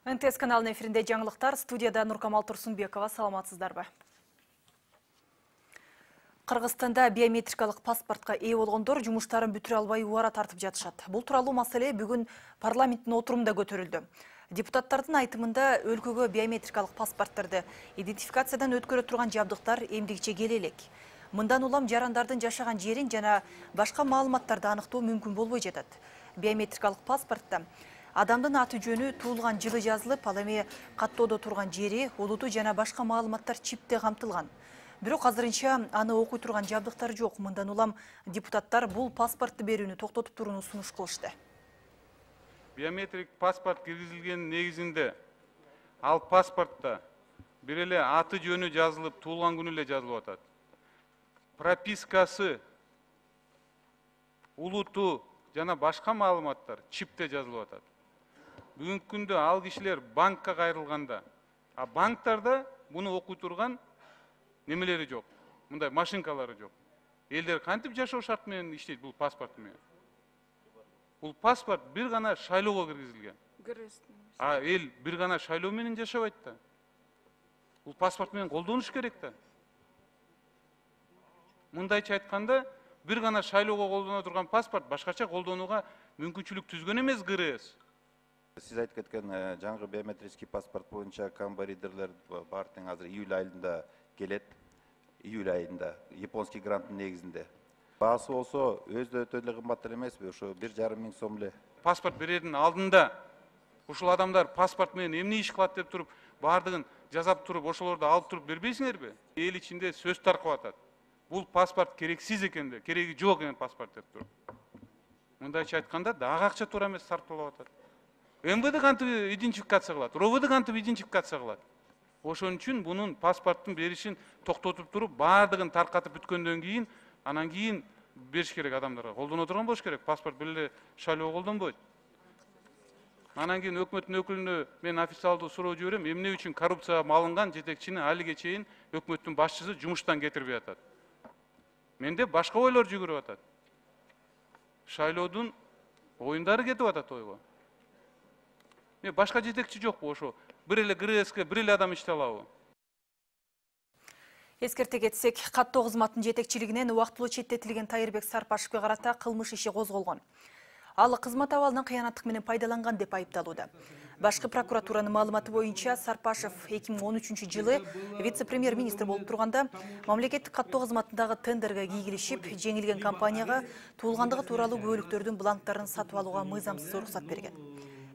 НТС каналының эфирінде жаңылықтар, студияда Нуркамал Турсунбекова, саламатсыздарбы. Қырғызстанда биометрикалық паспортқа ие болгондор жумуштарын бүтүрө албай убара тартып жатышат. Бул тууралуу маселе бүгүн парламенттин отурумунда көтөрүлдү. Депутаттардын айтымында өлкөгө биометрикалық паспорттарды идентификациядан өткөрө турган жабдыктар эмдигиче келе элек. Мындан улам жарандардын жашаган жерин жана башка маалыматтарды аныктоо мүмкүн болбой жатат. Биометрикалық паспортто адамдын аты жөнү, туулган жылы жазылып, ал эми каттоодо турган жери, улуту жана башка маалыматтар чипте камтылган. Бирок азырынча аны окуй турган жабдыктар жок. Мындан улам депутаттар бул паспортты берүүнү токтотуп турууну сунуш кылышты. Биометрик паспорт киргизилген негизинде ал паспортто бир эле аты жөнү жазылып, туулган күнү эле жазылып атат. Пропискасы, улуту жана башка маалыматтар чипте жазылып атат. Бүгүнкү күндө ал кишилер банкка кайрылганда, а банктарда буну окуй турган немелери жок. Мындай машинкалары жок. Элдер кантип жашоо шарт менен иштейт бул паспорт менен? Бул паспорт бир гана шайлоого киргизилген. А эл бир гана шайлоо менен жашабайт да. Бул паспорт менен колдонуш керек да. Мындайча айтканда, бир гана шайлоого колдоно турган паспорт башкача колдонууга мүмкүнчүлүк түзгөн эмес ГРС. Сиз айтып кеткен жаңы биометрический паспорт боюнча комбаридерлер бар тең азыр июль айында келет. Июль айында японский гранттын негизинде. Баасы болсо өзү өтө эле кымбат эмеспи? Ошо 1,5 миң сом эле. Паспорт берердин алдында ушул адамдар паспорт менен эмне иш кылат деп туруп, бардыгын жазап туруп, ошолорду алып туруп бербейсиңерби? Эл ичинде сөз таркап атат. Бул паспорт керексиз экенде, кереги жок экен паспорт деп туруп. Мындайча айтканда, дагы акча туура эмес сарпталып атат. МВД кантип идентификация кылат, РОВД кантип идентификация кылат. Ошон үчүн бунун паспорттун беришин токтотуп туруп, бардыгын таркатып бүткөндөн кийин, анан кийин бериш керек адамдарга. Колдоно турган болуш керек. Паспорт бир эле шайлоо колдонбойт. Анан кийин өкмөттүн өкүлүнө мен официалдуу суроо жиберем, эмне үчүн коррупцияга малынган жетекчини алиге чейин өкмөттүн башчысы жумуштан кетирбей атат. Менде башка ойлор жүгүрүп атат. Шайлоодун оюндары кетип атат ойго. Башка жетекчи жокпу ошо? Бир эле ГРСке бир эле адам иштей алабы? Эскерте кетсек, каттоо кызматтын жетекчилигинен убактылуу четтетилген Тайырбек Сарпашевге карата кылмыш иши козголгон. Ал кызмат абалынан кыянаттык менен пайдаланган деп айыпталууда. Башкы прокуратуранын маалыматы боюнча Сарпашев 2013 жылы вице-премьер-министр болуп турганда мамлекеттик каттоо кызматындагы тендерге кийгилишип, жеңилген компанияга туулгандыгы тууралуу күбөлүктөрдүн бланктарын сатып алууга мыйзамсыз уруксат берген.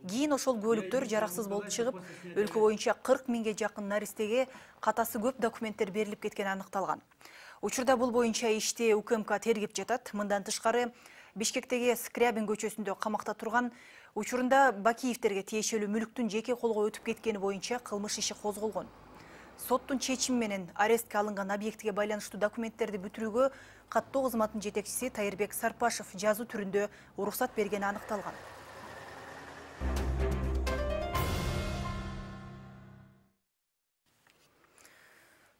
Кийин ошол күбөлүктөр жараксыз болуп чыгып, өлкө боюнча 40 миңге жакын наристеге катасы көп документтер берилип кеткени аныкталган. Учурда бул боюнча ишти УКМК тергеп жатат. Мындан тышкары Бишкектеги Скрябин көчөсүндө камакта турган учурунда Бакиевтерге тиешелүү мүлктүн жеке колго өтүп кеткени боюнча кылмыш иши козголгон. Соттун чечими менен арестке алынган объектиге байланыштуу документтерди бүтүрүүгө каттоо кызматынын жетекчиси Тайырбек Сарпашев жазуу түрүндө уруксат бергени аныкталган.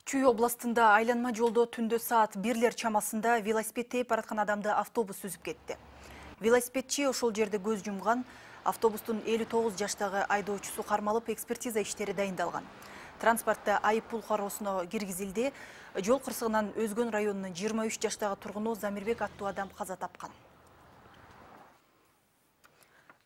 Чүй областында айланма жолдо түндө саат 1 чамасында велосипед тээп бараткан адамды автобус сүзүп кетти. Велосипедчи ошол жерде көз жумган. Автобустун 59 жаштагы айдоочусу кармалып, экспертиза иштери дайындалган. Транспортто айып пул кароосуна киргизилди. Жол кырсыгынан Өзгөн районунун 23 жаштагы тургуну Замирбек аттуу адам каза тапкан.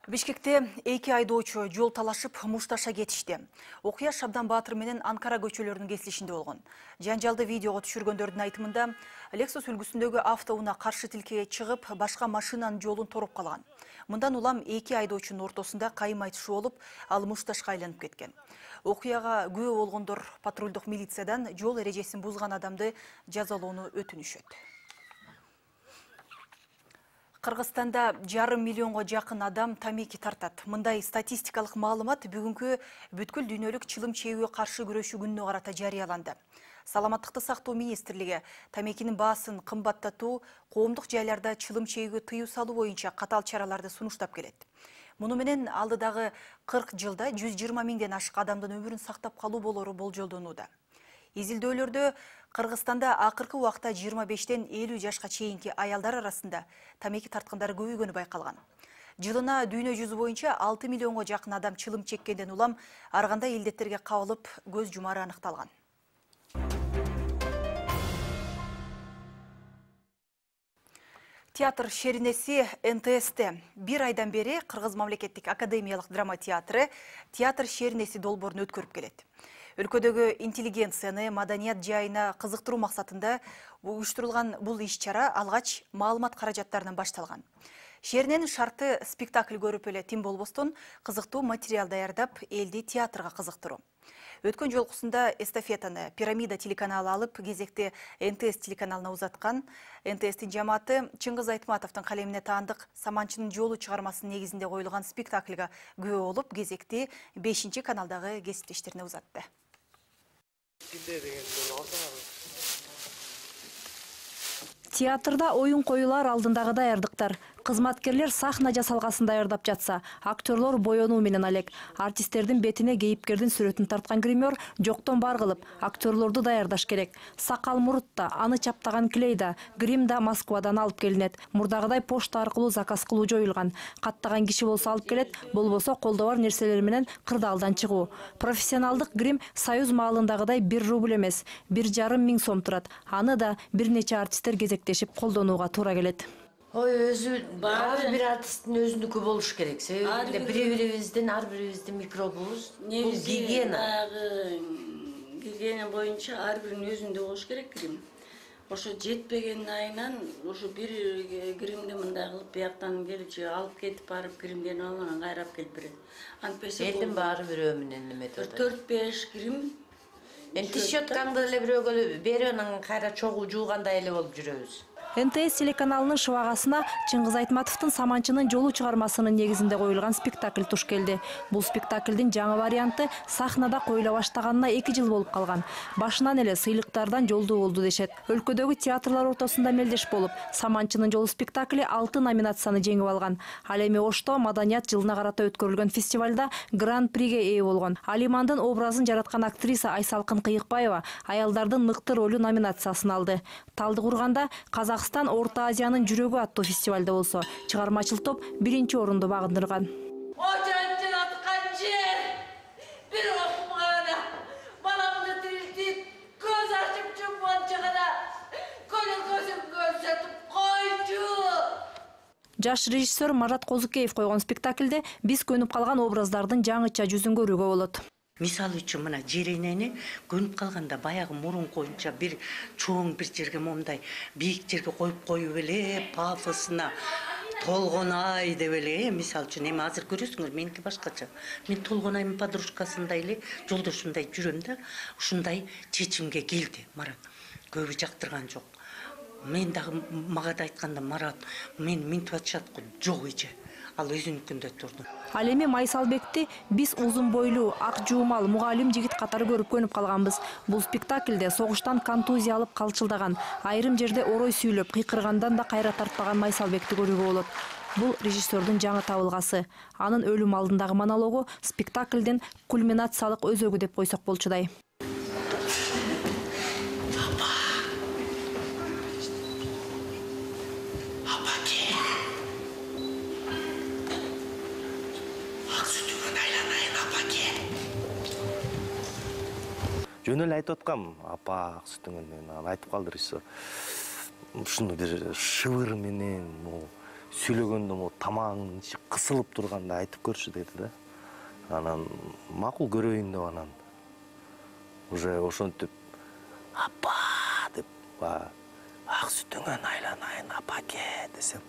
Бишкекте 2 айдоочу жол талашып мушташа кетишти. Окуя Шабдан Баатыр менен Анкара көчөлөрүнүн кесилишинде болгон. Жанжалды видеого түшүргөндөрдүн айтымында Lexus үлгүсүндөгү автоунаа каршы тилкеге чыгып, башка машинанын жолун тороп калган. Мындан улам 2 айдоочунун ортосунда кайым айтышуу болуп, ал мушташка айланып кеткен. Окуяга күбө болгондор патрулдук милициядан жол эрежесин бузган адамды жазалоону өтүнүшөт. Кыргызстанда 1,5 миллионго жакын адам тамеки тартат. Мындай статистикалык маалымат бүгүнкү бүткүл дүйнөлүк чылым чегүүгө каршы күрөшүү күнүнө карата жарыяланды. Саламаттыкты сактоо министрлиги тамекинин баасын кымбаттатуу, коомдук жайларда чылым чегүүгө тыюу салуу боюнча катаал чараларды сунуштап келет. Муну менен алдыдагы 40 жылда 120 миңден ашык адамдын өмүрүн сактап калуу болору болжолдонууда. Изилдөөлөрдө Кыргызстанда акыркы убакта 25-тен 50 жашка чейинки аялдар арасында тамеки тарткандары көбөйгөнү байкалган. Жылына дүйнө жүзү боюнча 6 миллионго жакын адам чылым чеккенден улам ар кандай илдеттерге кабылып көз жумары аныкталган. Театр шеринеси НТС'те бир айдан бери Кыргыз мамлекеттик академиялык драма театры театр шеринеси долбоорун өткөрүп келет. Өлкөдөгү интеллигенцияны маданият жайына кызыктыруу максатында уюштурулган бул иш-чара алгач маалымат каражаттарынан башталган. Шериненин шарты спектакль көрүп эле тим болбостон кызыктуу материал даярдап элди театрга кызыктыруу. Өткөн жолкусунда эстафетаны Пирамида телеканалы алып, кезекти НТС телеканалына узаткан. НТС'тин жамааты Чыңгыз Айтматовдун калемине таандык Саманчынын жолу чыгармасынын негизинде коюлган спектакльга күбө болуп, кезекти 5-каналдагы кесиптештерине узатты. Театрда оюн коюлар алдындагы даярдыктар. Кызматкерлер сахна жасалгасын даярдап жатса, актерлор боёнуу менен алек. Артисттердин бетине кейипкердин сүрөтүн тарткан гример жоктон бар кылып, актерлорду даярдаш керек. Сакал мурутта, аны чаптаган клей да, грим да Москвадан алып келинет. Мурдагыдай почта аркылуу заказ кылуу жоюлган. Каттаган киши болсо алып келет, болбосо колдо бар нерселер менен кырдаалдан чыгуу. Профессионалдык грим Союз маалындагыдай 1 рубль эмес, 1,5 миң сом турат. Аны да бир нече артисттер кезектешип колдонууга туура келет. Ой, ар бир артисттин өзүнүкү болуш керек. Себеби бири-бирибиздин ар бирибиздин микробубуз. Бул гигиена. Гигиена боюнча ар биринин өзүндө болуш керек грим. Ошо жетпеген айынан ошо бир гримди мындай кылып бияктан келчи алып кетип барып гримденип алып анан кайрап келип берет. Антпесе элдин баары бирөө менен неметип атат. 4-5 грим. Эми тишоткаңды эле бирөөгө берип анан кайра чогуу жуугандай эле болуп жүрөбүз. НТС телеканалынын шыбагасына Чыңгыз Айтматовдун Саманчынын жолу чыгармасынын негизинде коюлган спектакль туш келди. Бул спектакльдин жаңы варианты сахнада коюла баштаганына 2 жыл болуп калган. Башынан эле сыйлыктардан жолдуу болду дешет. Өлкөдөгү театрлар ортосунда мелдеш болуп, Саманчынын жолу спектакли 6 номинацияны жеңип алган. Ал эми Ошто маданият жылына карата өткөрүлгөн фестивалда гран-приге ээ болгон. Алимандын образын жараткан актриса Айсалкын Кыйыкбаева аялдардын мыкты ролу номинациясын алды. Талдыкурганда Казакстан Орто Азиянын жүрөгү аттуу фестивалда болсо, чыгармачыл топ 1-чи орунду багындырган. Очанчын аткан жер, бир окумагана, баламды тирилтип, көз ачып жумганча гана, көзүн көрсөтүп койчу. Жаш режиссер Марат Козукеев койгон спектакльде биз көнүп калган образдардын жаңыча жүзүн көрүүгө болот. Мисалы үчүн мына жеренени көнүп калганда баягы мурун коюнча бир чоң бир жерге момундай бийик жерге коюп эле пафосуна толгонай деп эле мисалы үчүн эми азыр көрөсүңөр меники башкача. Мен толгонайдын подружкасындай эле жолдошумдай жүрөм да ушундай чечимге келди Марат. Көбү жактырган жок. Мен дагы мага да айтканда Марат мен минтип атышат го жок эже. Ал өзүнүкүндө турду. Ал эми Майсалбекти биз узун бойлуу, ак жуумал мугалим жигит катары көрүп көнүп калганбыз. Бул спектакльде согуштан контузия алып калчылдаган, айрым жерде орой сүйлөп, кыйкыргандан да кайра тартпаган Майсалбекти көрүүгө болот. Бул режиссердун жаңы табылгасы. Анын өлүм алдындагы монологу спектакльдин кульминациялык өзөгү деп койсок болчудай. Жөн эле айтып аткам, апа ак сүтүңөн айтып калды режиссер. Ушуну бир шыбыр менен, сүйлөгөндө тамагың ичи кысылып турганда айтып көрчү деди да. Анан макул көрөйүн деп анан уже ошентип апа деп ак сүтүңөн айланайын апаке десем,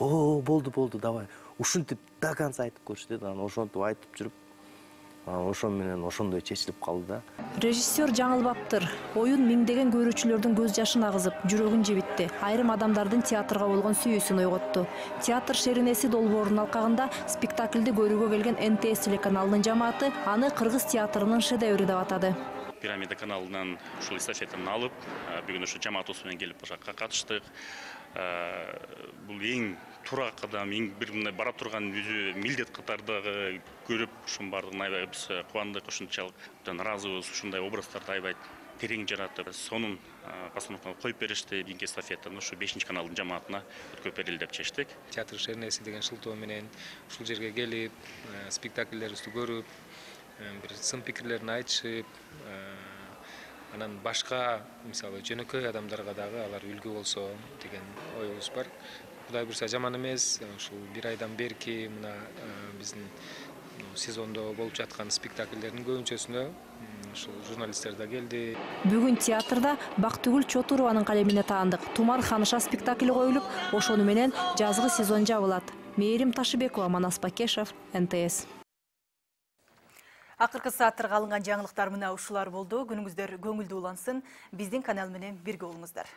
о болду давай. Ушинтип до конца айтып көрчү деди. Анан ошентип айтып жүрүп ошон менен ошондой чечилип калды да. Режиссер жаңылбаптыр. Оюн миңдеген көрүүчүлөрдүн көз жашын агызып, жүрөгүн жебитти. Айрым адамдардын театрга болгон сүйүүсүн ойготту. Театр шеринеси долбоорунун алкагында спектакльди көрүүгө келген НТС телеканалынын жамааты аны кыргыз театрынын шедеври деп атады. Пирамида каналынан ушул эстафетаны алып, бүгүн ушу жамаатыбыз менен келип ошо катыштык. Бул эң туура кадам, эң бир мындай бара турган өзү милдет катардагы көрүп, ушунун баардыгын аябай биз кубандык, ушунчалык ыраазыбыз, ушундай образдарды аябай терең жаратып, сонун постановканы коюп беришти. Кийинки эстафетаны ушу 5 каналдын жамаатына өткөрүп берели деп чечтик. Театр шернеси деген шылтоо менен ушул жерге келип, спектакльдерибизди көрүп, бир сын пикирлерин айтышып, анан башка, мисалы, жөнөкөй адамдарга дагы алар үлгү болсо деген оюбуз бар. Кудай буйрса жаман эмес, ушул бир айдан берки мына биздин сезондо болуп жаткан спектакльдердин көбүнчөсүнө ушул журналисттер да келди. Бүгүн театрда Бактыгүл Чотурованын калемине таандык Тумар ханыша спектакли коюлуп, ошону менен жазгы сезон жабылат. Мээрим Ташыбекова, Манас Бакешев, НТС. Акыркы сааттарга алынган жаңылыктар мына ушулар болду. Күнүңүздөр көңүлдүү улансын. Биздин канал менен бирге болуңуздар.